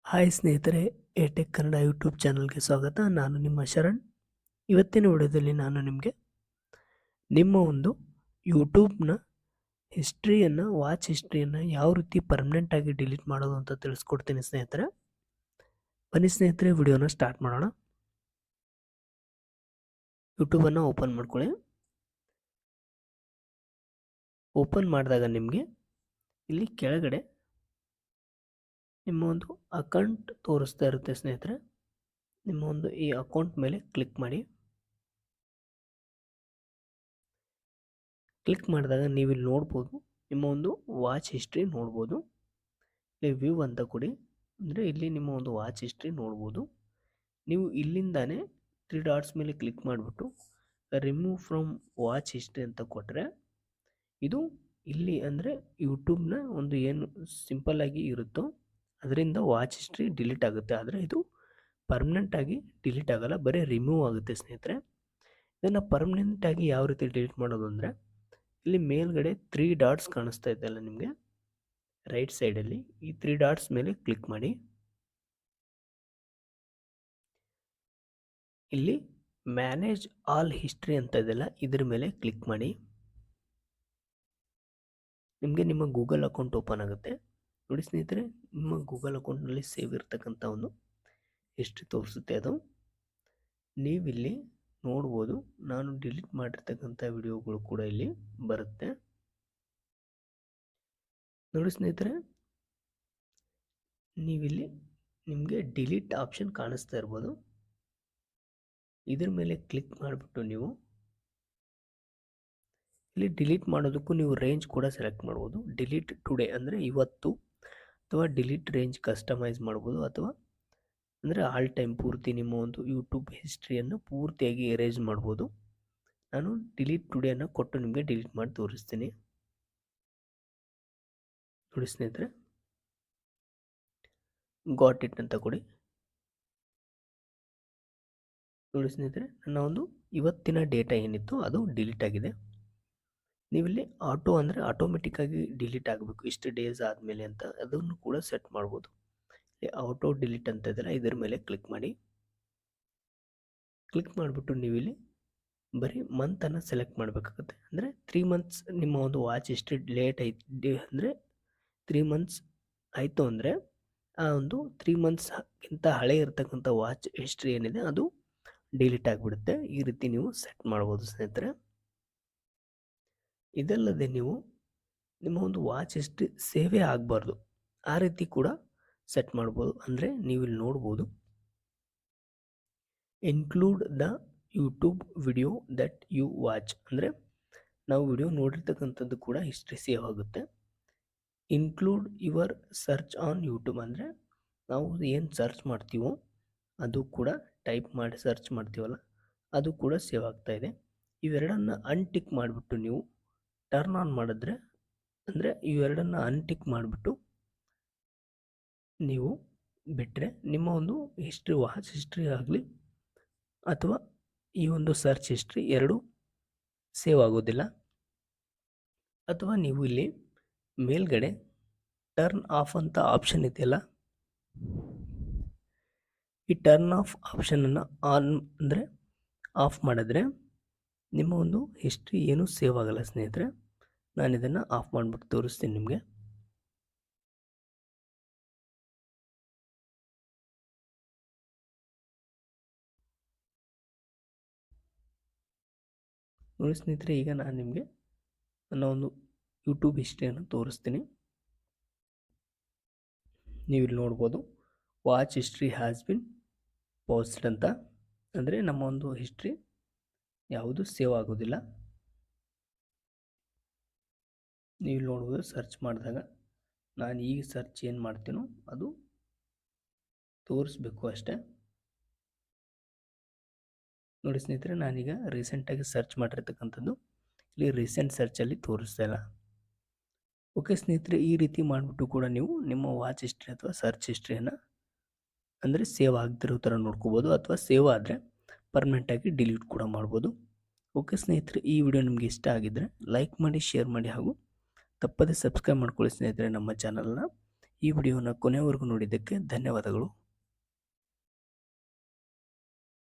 Hi ಸ್ನೇಹಿತರೆ, ಎಟೆಕ್ Kannada YouTube ಚಾನಲ್ಗೆ ಸ್ವಾಗತ. ನಾನು ನಿಮ್ಮ ಶರಣ್. ಇವತ್ತಿನ ವಿಡಿಯೋದಲ್ಲಿ ನಾನು ನಿಮಗೆ ನಿಮ್ಮ ಒಂದು ಯೂಟ್ಯೂಬ್ನ ವಾಚ್ ಹಿಸ್ಟ್ರಿಯನ್ನು ಯಾವ ರೀತಿ ಪರ್ಮನೆಂಟಾಗಿ ಡಿಲೀಟ್ ಮಾಡೋದು ಅಂತ ತಿಳಿಸ್ಕೊಡ್ತೀನಿ ಸ್ನೇಹಿತರೆ. ಬನ್ನಿ ಸ್ನೇಹಿತರೆ, ವಿಡಿಯೋನ ಸ್ಟಾರ್ಟ್ ಮಾಡೋಣ. ಯೂಟ್ಯೂಬನ್ನು ಓಪನ್ ಮಾಡ್ಕೊಳ್ಳಿ. ಓಪನ್ ಮಾಡಿದಾಗ ನಿಮಗೆ ಇಲ್ಲಿ ಕೆಳಗಡೆ ನಿಮ್ಮ ಒಂದು ಅಕೌಂಟ್ ತೋರಿಸ್ತಾ ಇರುತ್ತೆ ಸ್ನೇಹಿತರೆ. ನಿಮ್ಮ ಒಂದು ಈ ಅಕೌಂಟ್ ಮೇಲೆ ಕ್ಲಿಕ್ ಮಾಡಿ. ಕ್ಲಿಕ್ ಮಾಡಿದಾಗ ನೀವು ಇಲ್ಲಿ ನೋಡ್ಬೋದು, ನಿಮ್ಮ ಒಂದು ವಾಚ್ ಹಿಸ್ಟ್ರಿ ನೋಡ್ಬೋದು. ಇಲ್ಲಿ ವ್ಯೂ ಅಂತ ಕೊಡಿ, ಅಂದರೆ ಇಲ್ಲಿ ನಿಮ್ಮ ಒಂದು ವಾಚ್ ಹಿಸ್ಟ್ರಿ ನೋಡ್ಬೋದು. ನೀವು ಇಲ್ಲಿಂದಾನೆ 3 ಡಾಟ್ಸ್ ಮೇಲೆ ಕ್ಲಿಕ್ ಮಾಡಿಬಿಟ್ಟು ರಿಮೂವ್ ಫ್ರಮ್ ವಾಚ್ ಹಿಸ್ಟ್ರಿ ಅಂತ ಕೊಟ್ಟರೆ ಇದು ಇಲ್ಲಿ ಅಂದರೆ ಯೂಟ್ಯೂಬ್ನ ಒಂದು ಏನು ಸಿಂಪಲ್ ಆಗಿ ಇರುತ್ತೋ ಅದರಿಂದ ವಾಚ್ ಹಿಸ್ಟ್ರಿ ಡಿಲೀಟ್ ಆಗುತ್ತೆ. ಆದರೆ ಇದು ಪರ್ಮನೆಂಟಾಗಿ ಡಿಲೀಟ್ ಆಗಲ್ಲ, ಬರೀ ರಿಮೂವ್ ಆಗುತ್ತೆ ಸ್ನೇಹಿತರೆ. ಇದನ್ನು ಪರ್ಮನೆಂಟಾಗಿ ಯಾವ ರೀತಿ ಡಿಲೀಟ್ ಮಾಡೋದು ಅಂದರೆ, ಇಲ್ಲಿ ಮೇಲ್ಗಡೆ 3 ಡಾಟ್ಸ್ ಕಾಣಿಸ್ತಾ ಇದೆಯಲ್ಲ ನಿಮಗೆ ರೈಟ್ ಸೈಡಲ್ಲಿ, ಈ 3 ಡಾಟ್ಸ್ ಮೇಲೆ ಕ್ಲಿಕ್ ಮಾಡಿ. ಇಲ್ಲಿ ಮ್ಯಾನೇಜ್ ಆಲ್ ಹಿಸ್ಟ್ರಿ ಅಂತ ಇದೆಯಲ್ಲ, ಇದ್ರ ಮೇಲೆ ಕ್ಲಿಕ್ ಮಾಡಿ. ನಿಮಗೆ ನಿಮ್ಮ ಗೂಗಲ್ ಅಕೌಂಟ್ ಓಪನ್ ಆಗುತ್ತೆ. ನೋಡಿ ಸ್ನೇಹಿತರೆ, ನಿಮ್ಮ ಗೂಗಲ್ ಅಕೌಂಟ್ನಲ್ಲಿ ಸೇವ್ ಇರ್ತಕ್ಕಂಥ ಒಂದು ಹಿಸ್ಟ್ರಿ ತೋರಿಸುತ್ತೆ. ಅದು ನೀವಿಲ್ಲಿ ನೋಡ್ಬೋದು, ನಾನು ಡಿಲೀಟ್ ಮಾಡಿರ್ತಕ್ಕಂಥ ವಿಡಿಯೋಗಳು ಕೂಡ ಇಲ್ಲಿ ಬರುತ್ತೆ. ನೋಡಿ ಸ್ನೇಹಿತರೆ, ನೀವಿಲ್ಲಿ ನಿಮಗೆ ಡಿಲೀಟ್ ಆಪ್ಷನ್ ಕಾಣಿಸ್ತಾ ಇರ್ಬೋದು. ಇದ್ರ ಮೇಲೆ ಕ್ಲಿಕ್ ಮಾಡಿಬಿಟ್ಟು ನೀವು ಇಲ್ಲಿ ಡಿಲೀಟ್ ಮಾಡೋದಕ್ಕೂ ನೀವು ರೇಂಜ್ ಕೂಡ ಸೆಲೆಕ್ಟ್ ಮಾಡ್ಬೋದು. ಡಿಲೀಟ್ ಟುಡೇ ಅಂದರೆ ಇವತ್ತು, ಅಥವಾ ಡಿಲೀಟ್ ರೇಂಜ್ ಕಸ್ಟಮೈಸ್ ಮಾಡ್ಬೋದು, ಅಥವಾ ಅಂದರೆ ಆಲ್ ಟೈಮ್ ಪೂರ್ತಿ ನಿಮ್ಮ ಒಂದು ಯೂಟ್ಯೂಬ್ ಹಿಸ್ಟ್ರಿಯನ್ನು ಪೂರ್ತಿಯಾಗಿ ಎರೇಜ್ ಮಾಡ್ಬೋದು. ನಾನು ಡಿಲೀಟ್ ಟುಡೇನ ಕೊಟ್ಟು ನಿಮಗೆ ಡಿಲೀಟ್ ಮಾಡಿ ತೋರಿಸ್ತೀನಿ. ನೋಡಿ ಸ್ನೇಹಿತರೆ, ಗಾಟ್ ಇಟ್ ಅಂತ ಕೊಡಿ. ನೋಡಿ ಸ್ನೇಹಿತರೆ, ನನ್ನ ಒಂದು ಇವತ್ತಿನ ಡೇಟಾ ಏನಿತ್ತು ಅದು ಡಿಲೀಟ್ ಆಗಿದೆ. ನೀವಿಲ್ಲಿ ಆಟೋ ಅಂದರೆ ಆಟೋಮೆಟಿಕ್ಕಾಗಿ ಡಿಲೀಟ್ ಆಗಬೇಕು ಇಷ್ಟು ಡೇಸ್ ಆದಮೇಲೆ ಅಂತ, ಅದನ್ನು ಕೂಡ ಸೆಟ್ ಮಾಡ್ಬೋದು. ಆಟೋ ಡಿಲೀಟ್ ಅಂತ ಇದೆಯಲ್ಲ, ಇದರ ಮೇಲೆ ಕ್ಲಿಕ್ ಮಾಡಿ. ಕ್ಲಿಕ್ ಮಾಡಿಬಿಟ್ಟು ನೀವಿಲ್ಲಿ ಬರೀ ಮಂತನ್ನು ಸೆಲೆಕ್ಟ್ ಮಾಡಬೇಕಾಗುತ್ತೆ. ಅಂದರೆ 3 ಮಂತ್ಸ್ ನಿಮ್ಮ ಒಂದು ವಾಚ್ ಹಿಸ್ಟ್ರಿ ಲೇಟ್ ಐತಿ ಅಂದರೆ 3 ಮಂತ್ಸ್ ಆಯಿತು ಅಂದರೆ ಆ ಒಂದು 3 ಮಂತ್ಸ್ಗಿಂತ ಹಳೆ ಇರತಕ್ಕಂಥ ವಾಚ್ ಹಿಸ್ಟ್ರಿ ಏನಿದೆ ಅದು ಡಿಲೀಟ್ ಆಗಿಬಿಡುತ್ತೆ. ಈ ರೀತಿ ನೀವು ಸೆಟ್ ಮಾಡ್ಬೋದು ಸ್ನೇಹಿತರೆ. ಇದಲ್ಲದೆ ನೀವು ನಿಮ್ಮ ಒಂದು ವಾಚ್ ಹಿಸ್ಟ್ರಿ ಸೇವೇ ಆಗಬಾರ್ದು, ಆ ರೀತಿ ಕೂಡ ಸೆಟ್ ಮಾಡ್ಬೋದು. ಅಂದರೆ ನೀವಿಲ್ಲಿ ನೋಡ್ಬೋದು, include the YouTube video that you watch, ಅಂದರೆ ನಾವು ವಿಡಿಯೋ ನೋಡಿರ್ತಕ್ಕಂಥದ್ದು ಕೂಡ ಹಿಸ್ಟ್ರಿ ಸೇವ್ ಆಗುತ್ತೆ. Include your search on YouTube, ಅಂದರೆ ನಾವು ಏನು ಸರ್ಚ್ ಮಾಡ್ತೀವೋ ಅದು ಕೂಡ ಟೈಪ್ ಮಾಡಿ ಸರ್ಚ್ ಮಾಡ್ತೀವಲ್ಲ ಅದು ಕೂಡ ಸೇವ್ ಆಗ್ತಾಯಿದೆ. ಇವೆರಡನ್ನು ಅನ್ಟಿಕ್ ಮಾಡಿಬಿಟ್ಟು ನೀವು ಟರ್ನ್ ಆನ್ ಮಾಡಿದ್ರೆ, ಅಂದರೆ ಇವೆರಡನ್ನು ಅನ್ಟಿಕ್ ಮಾಡಿಬಿಟ್ಟು ನೀವು ಬಿಟ್ಟರೆ ನಿಮ್ಮ ಒಂದು ಹಿಸ್ಟ್ರಿ, ವಾಚ್ ಹಿಸ್ಟ್ರಿ ಆಗಲಿ ಅಥವಾ ಈ ಒಂದು ಸರ್ಚ್ ಹಿಸ್ಟ್ರಿ ಎರಡೂ ಸೇವ್ ಆಗೋದಿಲ್ಲ. ಅಥವಾ ನೀವು ಇಲ್ಲಿ ಮೇಲ್ಗಡೆ ಟರ್ನ್ ಆಫ್ ಅಂತ ಆಪ್ಷನ್ ಇದೆಯಲ್ಲ, ಈ ಟರ್ನ್ ಆಫ್ ಆಪ್ಷನನ್ನು ಆನ್ ಅಂದರೆ ಆಫ್ ಮಾಡಿದ್ರೆ ನಿಮ್ಮ ಒಂದು ಹಿಸ್ಟ್ರಿ ಏನೂ ಸೇವ್ ಆಗಲ್ಲ ಸ್ನೇಹಿತರೆ. ನಾನು ಇದನ್ನು ಆಫ್ ಮಾಡಿಬಿಟ್ಟು ತೋರಿಸ್ತೀನಿ ನಿಮಗೆ. ನೋಡಿ ಸ್ನೇಹಿತರೆ, ಈಗ ನಾನು ನಿಮಗೆ ನನ್ನ ಒಂದು ಯೂಟ್ಯೂಬ್ ಹಿಸ್ಟ್ರಿಯನ್ನು ತೋರಿಸ್ತೀನಿ. ನೀವು ಇಲ್ಲಿ ನೋಡ್ಬೋದು, watch history has been passed ಅಂತ, ಅಂದರೆ ನಮ್ಮ ಒಂದು ಹಿಸ್ಟ್ರಿ ಯಾವುದು ಸೇವ್ ಆಗೋದಿಲ್ಲ. ನೀವು ಇಲ್ಲಿ ನೋಡ್ಬೋದು, ಸರ್ಚ್ ಮಾಡಿದಾಗ ನಾನು ಈಗ ಸರ್ಚ್ ಏನು ಮಾಡ್ತೀನೋ ಅದು ತೋರಿಸ್ಬೇಕು ಅಷ್ಟೇ. ನೋಡಿ ಸ್ನೇಹಿತರೆ, ನಾನೀಗ ರೀಸೆಂಟಾಗಿ ಸರ್ಚ್ ಮಾಡಿರ್ತಕ್ಕಂಥದ್ದು ಇಲ್ಲಿ ರೀಸೆಂಟ್ ಸರ್ಚಲ್ಲಿ ತೋರಿಸ್ತಾ ಇಲ್ಲ. ಓಕೆ ಸ್ನೇಹಿತರೆ, ಈ ರೀತಿ ಮಾಡಿಬಿಟ್ಟು ಕೂಡ ನೀವು ನಿಮ್ಮ ವಾಚ್ ಹಿಸ್ಟ್ರಿ ಅಥವಾ ಸರ್ಚ್ ಹಿಸ್ಟ್ರಿಯನ್ನು ಅಂದರೆ ಸೇವ್ ಆಗದಿರೋ ಥರ ನೋಡ್ಕೋಬೋದು, ಅಥವಾ ಸೇವ್ ಆದರೆ ಪರ್ಮನೆಂಟಾಗಿ ಡಿಲೀಟ್ ಕೂಡ ಮಾಡ್ಬೋದು. ಓಕೆ ಸ್ನೇಹಿತರೆ, ಈ ವಿಡಿಯೋ ನಿಮಗೆ ಇಷ್ಟ ಆಗಿದ್ದರೆ ಲೈಕ್ ಮಾಡಿ, ಶೇರ್ ಮಾಡಿ, ಹಾಗೂ ತಪ್ಪದೇ ಸಬ್ಸ್ಕ್ರೈಬ್ ಮಾಡ್ಕೊಳ್ಳಿ ಸ್ನೇಹಿತರೆ ನಮ್ಮ ಚಾನಲ್ನ. ಈ ವಿಡಿಯೋನ ಕೊನೆವರೆಗೂ ನೋಡಿದ್ದಕ್ಕೆ ಧನ್ಯವಾದಗಳು.